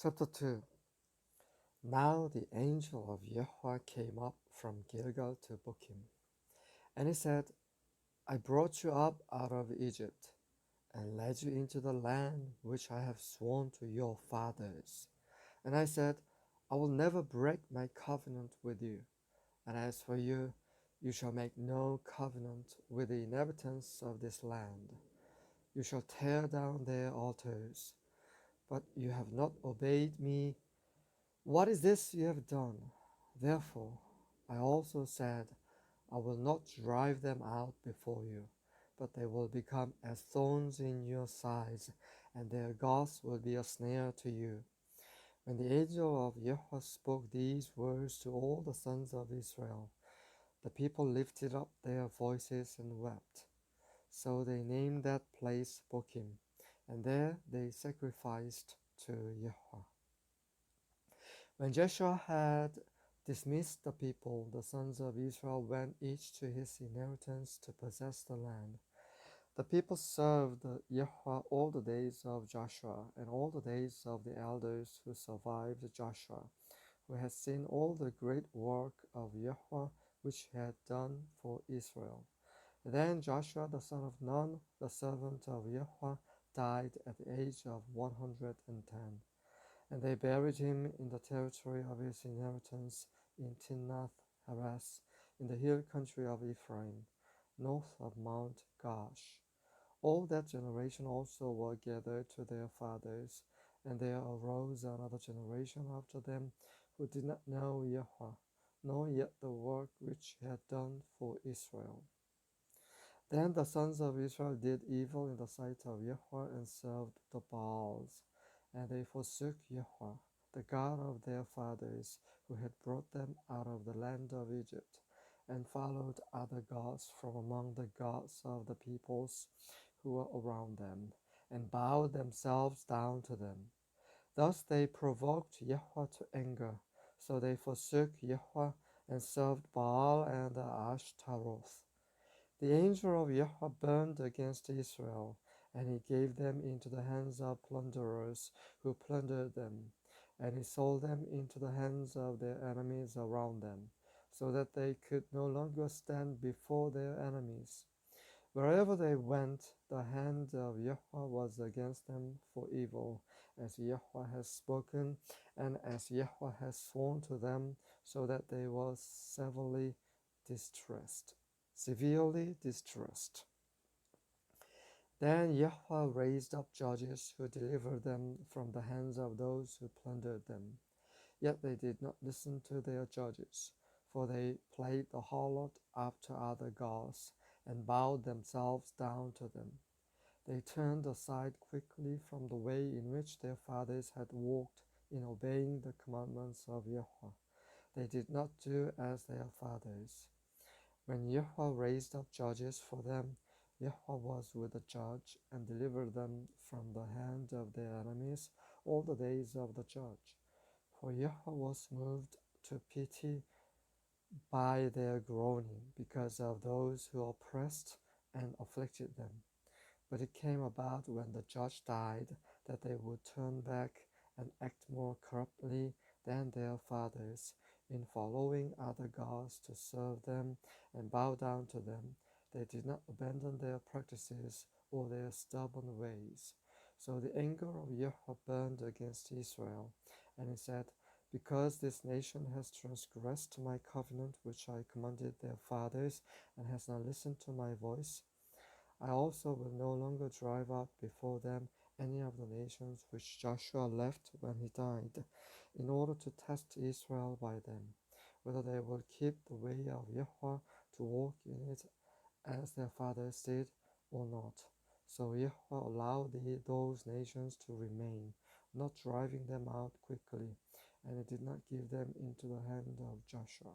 Chapter 2. Now the angel of Yahweh came up from Gilgal to Bochim, and he said, I brought you up out of Egypt, and led you into the land which I have sworn to your fathers. And I said, I will never break my covenant with you. And as for you, you shall make no covenant with the inhabitants of this land. You shall tear down their altars, but you have not obeyed me. What is this you have done? Therefore, I also said, I will not drive them out before you, but they will become as thorns in your sides, and their gods will be a snare to you. When the angel of Yahweh spoke these words to all the sons of Israel, the people lifted up their voices and wept. So they named that place Bochim, and there they sacrificed to Yahweh. When Joshua had dismissed the people, the sons of Israel went each to his inheritance to possess the land. The people served Yahweh all the days of Joshua and all the days of the elders who survived Joshua, who had seen all the great work of Yahweh which he had done for Israel. Then Joshua the son of Nun, the servant of Yahweh, died at the age of 110. And they buried him in the territory of his inheritance in Timnath-Heres, in the hill country of Ephraim, north of Mount Gaash. All that generation also were gathered to their fathers, and there arose another generation after them who did not know Yahweh, nor yet the work which he had done for Israel. Then the sons of Israel did evil in the sight of Yahweh and served the Baals. And they forsook Yahweh, the God of their fathers, who had brought them out of the land of Egypt, and followed other gods from among the gods of the peoples who were around them, and bowed themselves down to them. Thus they provoked Yahweh to anger, so they forsook Yahweh and served Baal and Ashtaroth. The angel of Yahweh burned against Israel, and he gave them into the hands of plunderers who plundered them, and he sold them into the hands of their enemies around them, so that they could no longer stand before their enemies. Wherever they went, the hand of Yahweh was against them for evil, as Yahweh has spoken, and as Yahweh has sworn to them, so that they were severely distressed. Then Yahweh raised up judges who delivered them from the hands of those who plundered them. Yet they did not listen to their judges, for they played the harlot after other gods, and bowed themselves down to them. They turned aside quickly from the way in which their fathers had walked in obeying the commandments of Yahweh. They did not do as their fathers. When Yahweh raised up judges for them, Yahweh was with the judge and delivered them from the hand of their enemies all the days of the judge. For Yahweh was moved to pity by their groaning because of those who oppressed and afflicted them. But it came about when the judge died that they would turn back and act more corruptly than their fathers, in following other gods to serve them and bow down to them. They did not abandon their practices or their stubborn ways. So the anger of Yahweh burned against Israel, and he said, because this nation has transgressed my covenant which I commanded their fathers, and has not listened to my voice, I also will no longer drive out before them any of the nations which Joshua left when he died, in order to test Israel by them, whether they will keep the way of Yahweh to walk in it as their fathers did or not. So Yahweh allowed those nations to remain, not driving them out quickly, and he did not give them into the hand of Joshua.